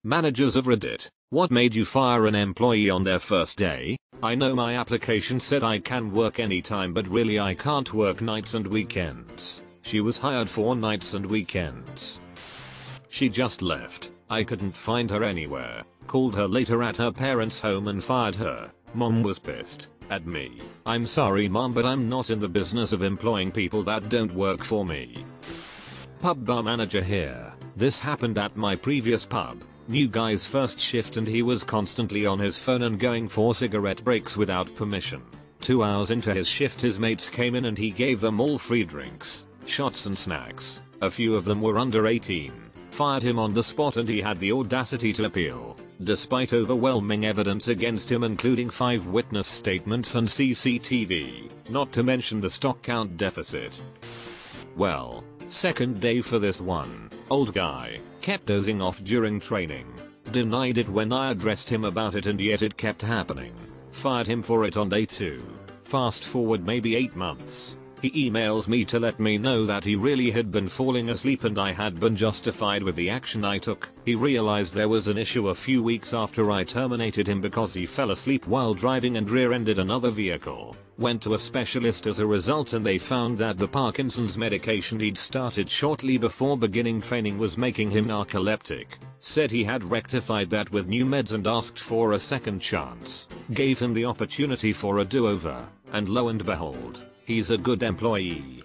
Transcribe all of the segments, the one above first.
Managers of Reddit, what made you fire an employee on their first day? I know my application said I can work anytime, but really I can't work nights and weekends. She was hired for nights and weekends. She just left. I couldn't find her anywhere. Called her later at her parents' home and fired her. Mom was pissed at me. I'm sorry mom, but I'm not in the business of employing people that don't work for me. Pub bar manager here. This happened at my previous pub. New guy's first shift and he was constantly on his phone and going for cigarette breaks without permission. 2 hours into his shift his mates came in and he gave them all free drinks, shots and snacks. A few of them were under 18. Fired him on the spot and he had the audacity to appeal, despite overwhelming evidence against him including 5 witness statements and CCTV, not to mention the stock count deficit. Well, second day for this one. Old guy, kept dozing off during training. Denied it when I addressed him about it and yet it kept happening. Fired him for it on day 2. Fast forward maybe 8 months. He emails me to let me know that he really had been falling asleep and I had been justified with the action I took. He realized there was an issue a few weeks after I terminated him because he fell asleep while driving and rear-ended another vehicle. Went to a specialist as a result and they found that the Parkinson's medication he'd started shortly before beginning training was making him narcoleptic. Said he had rectified that with new meds and asked for a second chance. Gave him the opportunity for a do-over, and lo and behold, he's a good employee.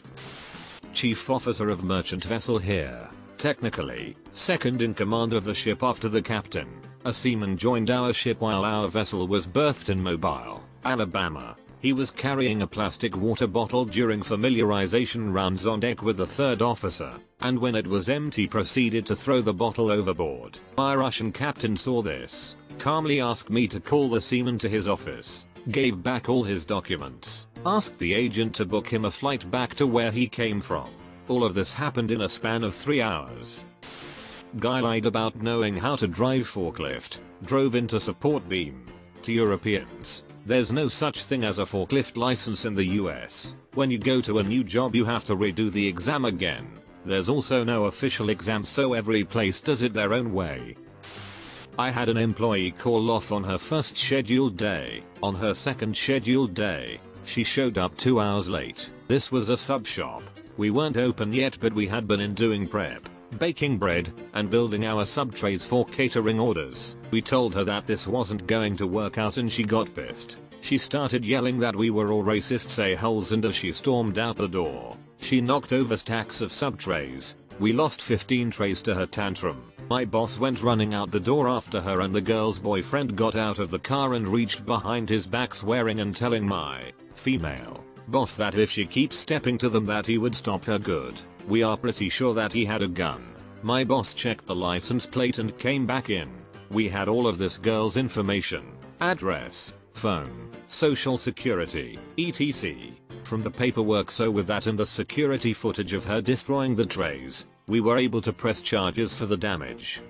Chief Officer of Merchant Vessel here. Technically, second in command of the ship after the captain. A seaman joined our ship while our vessel was berthed in Mobile, Alabama. He was carrying a plastic water bottle during familiarization rounds on deck with the third officer, and when it was empty proceeded to throw the bottle overboard. My Russian captain saw this, calmly asked me to call the seaman to his office, gave back all his documents, asked the agent to book him a flight back to where he came from. All of this happened in a span of 3 hours. Guy lied about knowing how to drive forklift, drove into support beam. To Europeans, there's no such thing as a forklift license in the US. When you go to a new job you have to redo the exam again. There's also no official exam, so every place does it their own way. I had an employee call off on her first scheduled day. On her second scheduled day, she showed up 2 hours late. This was a sub shop. We weren't open yet but we had been in doing prep, baking bread, and building our sub trays for catering orders. We told her that this wasn't going to work out and she got pissed. She started yelling that we were all racist a-holes and as she stormed out the door, she knocked over stacks of sub trays. We lost 15 trays to her tantrum. My boss went running out the door after her and the girl's boyfriend got out of the car and reached behind his back swearing and telling my female boss that if she keeps stepping to them that he would stop her good. We are pretty sure that he had a gun. My boss checked the license plate and came back in. We had all of this girl's information, address, phone, social security, etc. from the paperwork, so with that and the security footage of her destroying the trays, we were able to press charges for the damage.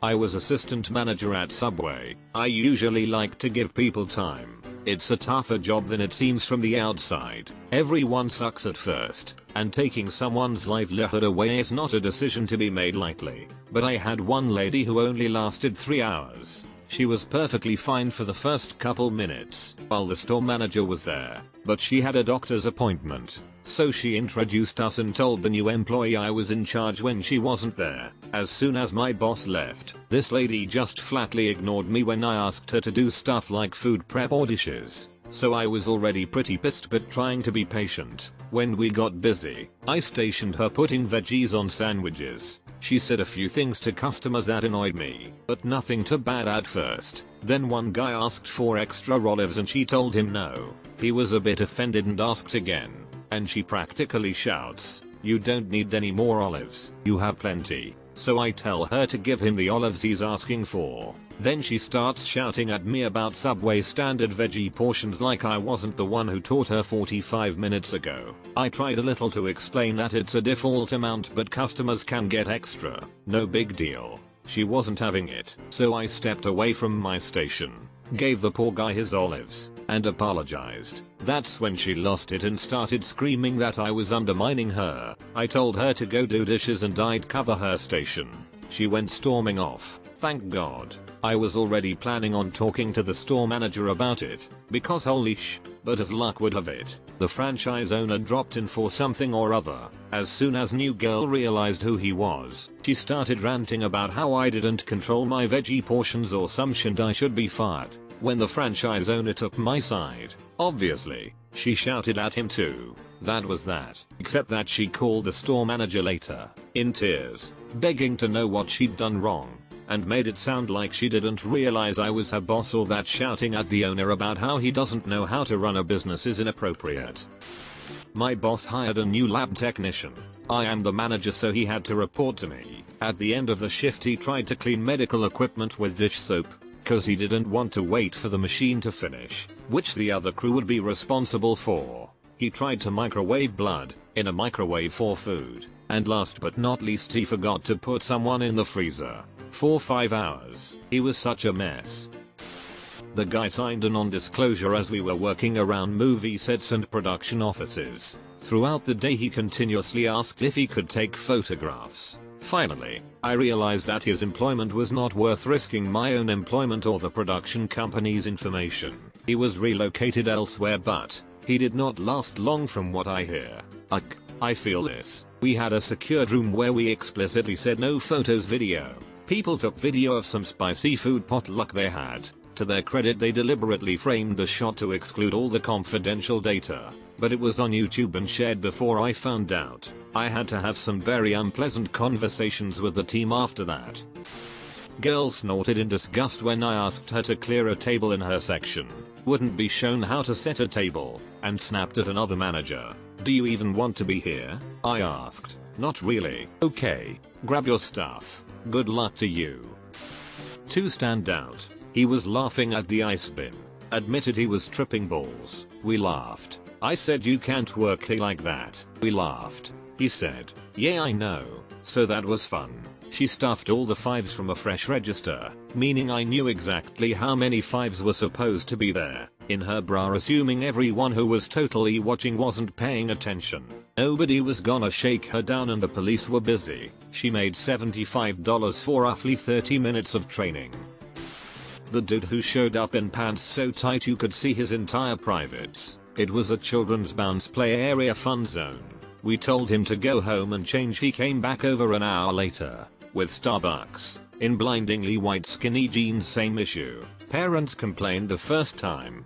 I was assistant manager at Subway. I usually like to give people time. It's a tougher job than it seems from the outside. Everyone sucks at first, and taking someone's livelihood away is not a decision to be made lightly. But I had one lady who only lasted 3 hours. She was perfectly fine for the first couple minutes while the store manager was there, but she had a doctor's appointment. So she introduced us and told the new employee I was in charge when she wasn't there. As soon as my boss left, this lady just flatly ignored me when I asked her to do stuff like food prep or dishes. So I was already pretty pissed but trying to be patient. When we got busy, I stationed her putting veggies on sandwiches. She said a few things to customers that annoyed me, but nothing too bad at first. Then one guy asked for extra olives and she told him no. He was a bit offended and asked again. And she practically shouts, "You don't need any more olives. You have plenty." So I tell her to give him the olives he's asking for. Then she starts shouting at me about Subway standard veggie portions like I wasn't the one who taught her 45 minutes ago. I tried a little to explain that it's a default amount but customers can get extra. No big deal. She wasn't having it. So I stepped away from my station, gave the poor guy his olives, and apologized. That's when she lost it and started screaming that I was undermining her. I told her to go do dishes and I'd cover her station. She went storming off. Thank God. I was already planning on talking to the store manager about it, because holy sh, but as luck would have it, the franchise owner dropped in for something or other. As soon as new girl realized who he was, she started ranting about how I didn't control my veggie portions or some shit, I should be fired. When the franchise owner took my side, obviously, she shouted at him too. That was that. Except that she called the store manager later, in tears, begging to know what she'd done wrong, and made it sound like she didn't realize I was her boss, or that shouting at the owner about how he doesn't know how to run a business is inappropriate. My boss hired a new lab technician. I am the manager, so he had to report to me. At the end of the shift he tried to clean medical equipment with dish soap, cause he didn't want to wait for the machine to finish, which the other crew would be responsible for. He tried to microwave blood in a microwave for food, and last but not least he forgot to put someone in the freezer for 5 hours. He was such a mess. The guy signed a non-disclosure as we were working around movie sets and production offices. Throughout the day he continuously asked if he could take photographs. Finally, I realized that his employment was not worth risking my own employment or the production company's information. He was relocated elsewhere, but he did not last long from what I hear. I feel this. We had a secured room where we explicitly said no photos, video. People took video of some spicy food potluck they had. To their credit, they deliberately framed the shot to exclude all the confidential data, but it was on YouTube and shared before I found out. I had to have some very unpleasant conversations with the team after that. Girl snorted in disgust when I asked her to clear a table in her section. Wouldn't be shown how to set a table, and snapped at another manager. Do you even want to be here? I asked. Not really. Okay, grab your stuff. Good luck to you. 2 stand out. He was laughing at the ice bin. Admitted he was tripping balls. We laughed. I said you can't work here like that. We laughed. He said, yeah I know. So that was fun. She stuffed all the 5s from a fresh register, meaning I knew exactly how many 5s were supposed to be there, in her bra, assuming everyone who was totally watching wasn't paying attention. Nobody was gonna shake her down and the police were busy. She made $75 for roughly 30 minutes of training. The dude who showed up in pants so tight you could see his entire privates. It was a children's bounce play area fun zone. We told him to go home and change. He came back over an hour later with Starbucks in blindingly white skinny jeans. Same issue. Parents complained the first time.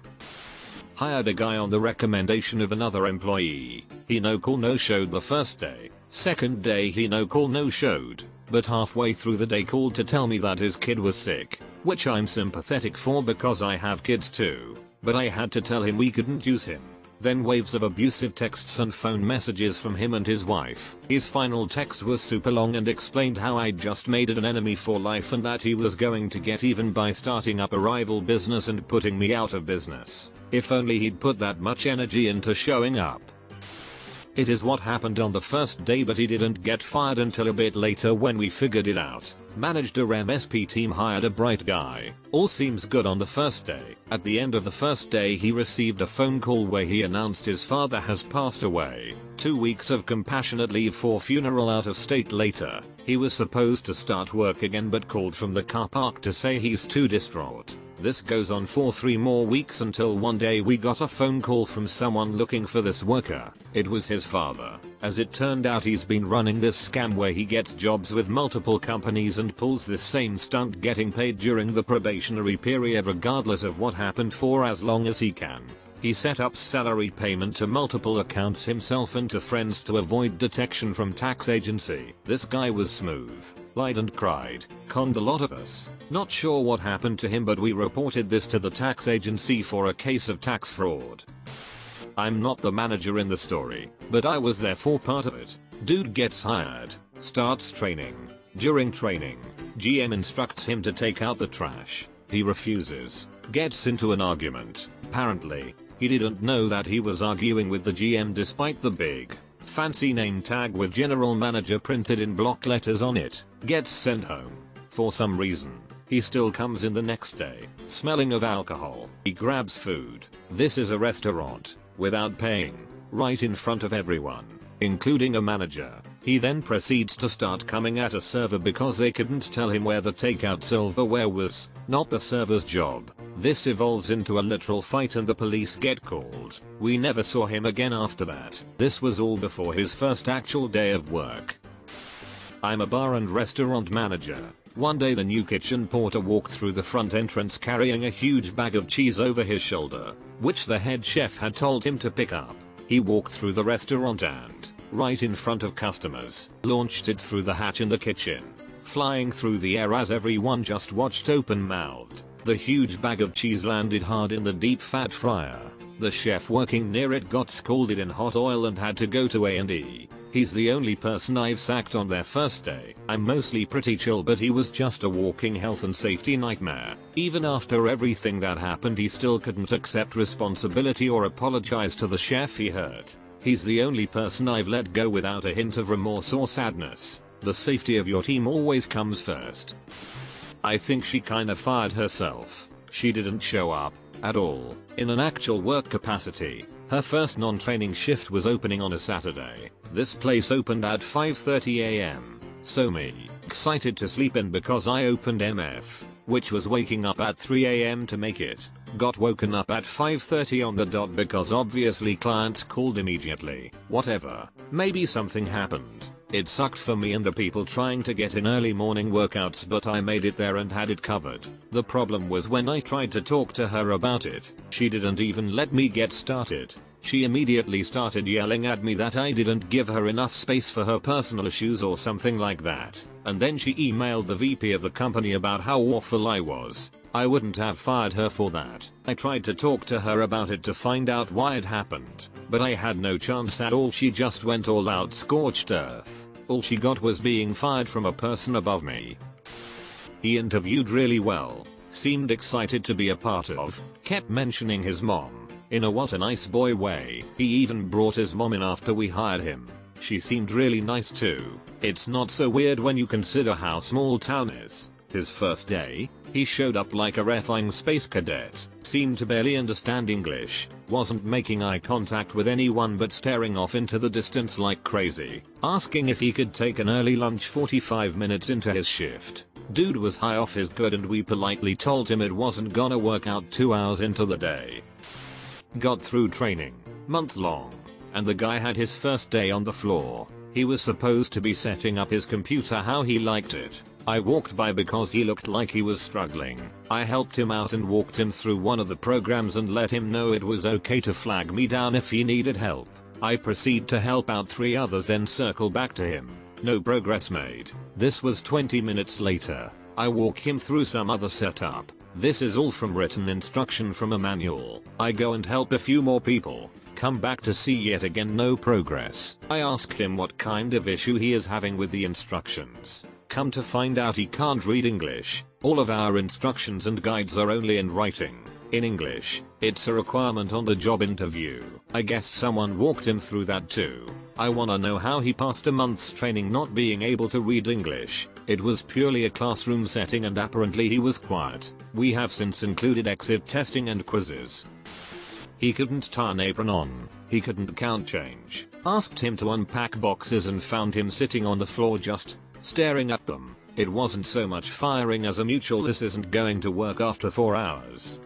Hired a guy on the recommendation of another employee. He no call no showed the first day. Second day he no call no showed, but halfway through the day called to tell me that his kid was sick, which I'm sympathetic for because I have kids too, but I had to tell him we couldn't use him. Then waves of abusive texts and phone messages from him and his wife. His final text was super long and explained how I just made it an enemy for life and that he was going to get even by starting up a rival business and putting me out of business. If only he'd put that much energy into showing up. It is what happened on the first day, but he didn't get fired until a bit later when we figured it out. Managed a MSP team, hired a bright guy. All seems good on the first day. At the end of the first day he received a phone call where he announced his father has passed away. 2 weeks of compassionate leave for funeral out of state later. He was supposed to start work again but called from the car park to say he's too distraught. This goes on for 3 more weeks until one day we got a phone call from someone looking for this worker. It was his father. As it turned out, he's been running this scam where he gets jobs with multiple companies and pulls this same stunt, getting paid during the probationary period regardless of what happened for as long as he can. He set up salary payment to multiple accounts himself and to friends to avoid detection from tax agency. This guy was smooth, lied and cried, conned a lot of us. Not sure what happened to him, but we reported this to the tax agency for a case of tax fraud. I'm not the manager in the story, but I was there for part of it. Dude gets hired, starts training. During training, GM instructs him to take out the trash. He refuses, gets into an argument. Apparently, he didn't know that he was arguing with the GM despite the big, fancy name tag with general manager printed in block letters on it. Gets sent home. For some reason, he still comes in the next day, smelling of alcohol. He grabs food. This is a restaurant, without paying, right in front of everyone, including a manager. He then proceeds to start coming at a server because they couldn't tell him where the takeout silverware was, not the server's job. This evolves into a literal fight and the police get called. We never saw him again after that. This was all before his first actual day of work. I'm a bar and restaurant manager. One day the new kitchen porter walked through the front entrance carrying a huge bag of cheese over his shoulder, which the head chef had told him to pick up. He walked through the restaurant and, right in front of customers, launched it through the hatch in the kitchen, flying through the air as everyone just watched open-mouthed. The huge bag of cheese landed hard in the deep fat fryer. The chef working near it got scalded in hot oil and had to go to A&E. He's the only person I've sacked on their first day. I'm mostly pretty chill, but he was just a walking health and safety nightmare. Even after everything that happened, he still couldn't accept responsibility or apologize to the chef he hurt. He's the only person I've let go without a hint of remorse or sadness. The safety of your team always comes first. I think she kinda fired herself. She didn't show up at all in an actual work capacity. Her first non-training shift was opening on a Saturday. This place opened at 5:30 AM. So me, excited to sleep in because I opened MF, which was waking up at 3 AM to make it, got woken up at 5:30 on the dot because obviously clients called immediately. Whatever, maybe something happened. It sucked for me and the people trying to get in early morning workouts, but I made it there and had it covered. The problem was when I tried to talk to her about it, she didn't even let me get started. She immediately started yelling at me that I didn't give her enough space for her personal issues or something like that. And then she emailed the VP of the company about how awful I was. I wouldn't have fired her for that. I tried to talk to her about it to find out why it happened, but I had no chance at all. She just went all out scorched earth. All she got was being fired from a person above me. He interviewed really well, seemed excited to be a part of, kept mentioning his mom, in a what a nice boy way. He even brought his mom in after we hired him. She seemed really nice too. It's not so weird when you consider how small town is. His first day, he showed up like a refine space cadet, seemed to barely understand English, wasn't making eye contact with anyone but staring off into the distance like crazy, asking if he could take an early lunch 45 minutes into his shift. Dude was high off his good and we politely told him it wasn't gonna work out 2 hours into the day. Got through training, month long, and the guy had his first day on the floor. He was supposed to be setting up his computer how he liked it. I walked by because he looked like he was struggling. I helped him out and walked him through one of the programs and let him know it was okay to flag me down if he needed help. I proceed to help out 3 others, then circle back to him. No progress made. This was 20 minutes later. I walk him through some other setup. This is all from written instruction from a manual. I go and help a few more people. Come back to see yet again no progress. I asked him what kind of issue he is having with the instructions. Come to find out he can't read English. All of our instructions and guides are only in writing. In English, it's a requirement on the job interview. I guess someone walked him through that too. I wanna know how he passed a month's training not being able to read English. It was purely a classroom setting and apparently he was quiet. We have since included exit testing and quizzes. He couldn't tie an apron on. He couldn't count change. Asked him to unpack boxes and found him sitting on the floor just staring at them. It wasn't so much firing as a mutual "this isn't going to work" after 4 hours.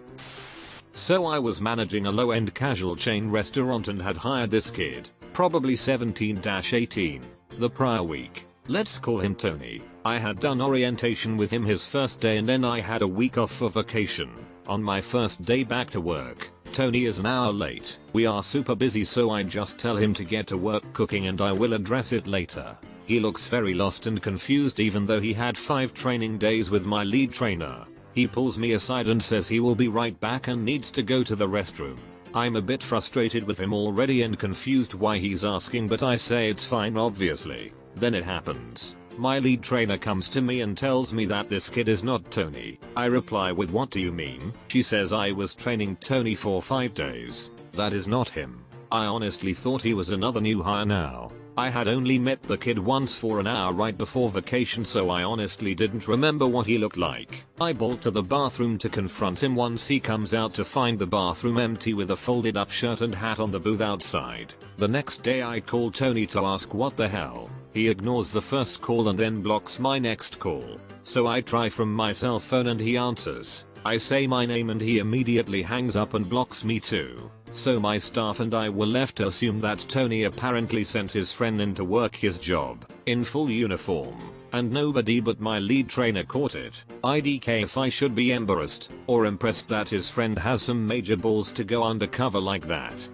So I was managing a low-end casual chain restaurant and had hired this kid, probably 17-18, the prior week. Let's call him Tony. I had done orientation with him his first day and then I had a week off for vacation. On my first day back to work, Tony is an hour late. We are super busy, so I just tell him to get to work cooking and I will address it later. He looks very lost and confused even though he had 5 training days with my lead trainer. He pulls me aside and says he will be right back and needs to go to the restroom. I'm a bit frustrated with him already and confused why he's asking, but I say it's fine obviously. Then it happens. My lead trainer comes to me and tells me that this kid is not Tony. I reply with "what do you mean?" She says I was training Tony for 5 days. That is not him. I honestly thought he was another new hire now. I had only met the kid once for an hour right before vacation, so I honestly didn't remember what he looked like. I bolt to the bathroom to confront him once he comes out to find the bathroom empty with a folded up shirt and hat on the booth outside. The next day I called Tony to ask what the hell. He ignores the first call and then blocks my next call. So I try from my cell phone and he answers. I say my name and he immediately hangs up and blocks me too. So my staff and I were left to assume that Tony apparently sent his friend in to work his job in full uniform. And nobody but my lead trainer caught it. IDK if I should be embarrassed or impressed that his friend has some major balls to go undercover like that.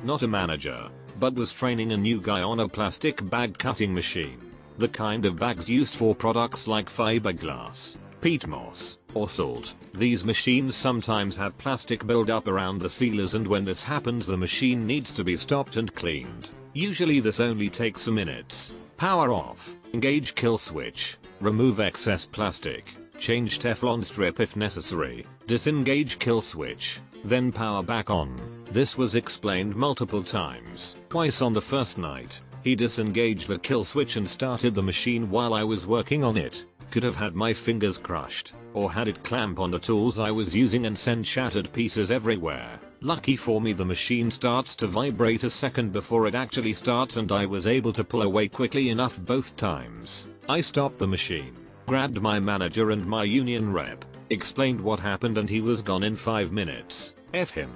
Not a manager, but was training a new guy on a plastic bag cutting machine. The kind of bags used for products like fiberglass, peat moss, or salt. These machines sometimes have plastic buildup around the sealers, and when this happens the machine needs to be stopped and cleaned. Usually this only takes a minute. Power off, engage kill switch, remove excess plastic, change Teflon strip if necessary, disengage kill switch, then power back on. This was explained multiple times. Twice on the first night, he disengaged the kill switch and started the machine while I was working on it. Could have had my fingers crushed, or had it clamp on the tools I was using and send shattered pieces everywhere. Lucky for me the machine starts to vibrate a second before it actually starts and I was able to pull away quickly enough both times. I stopped the machine, grabbed my manager and my union rep, explained what happened and he was gone in 5 minutes. F him.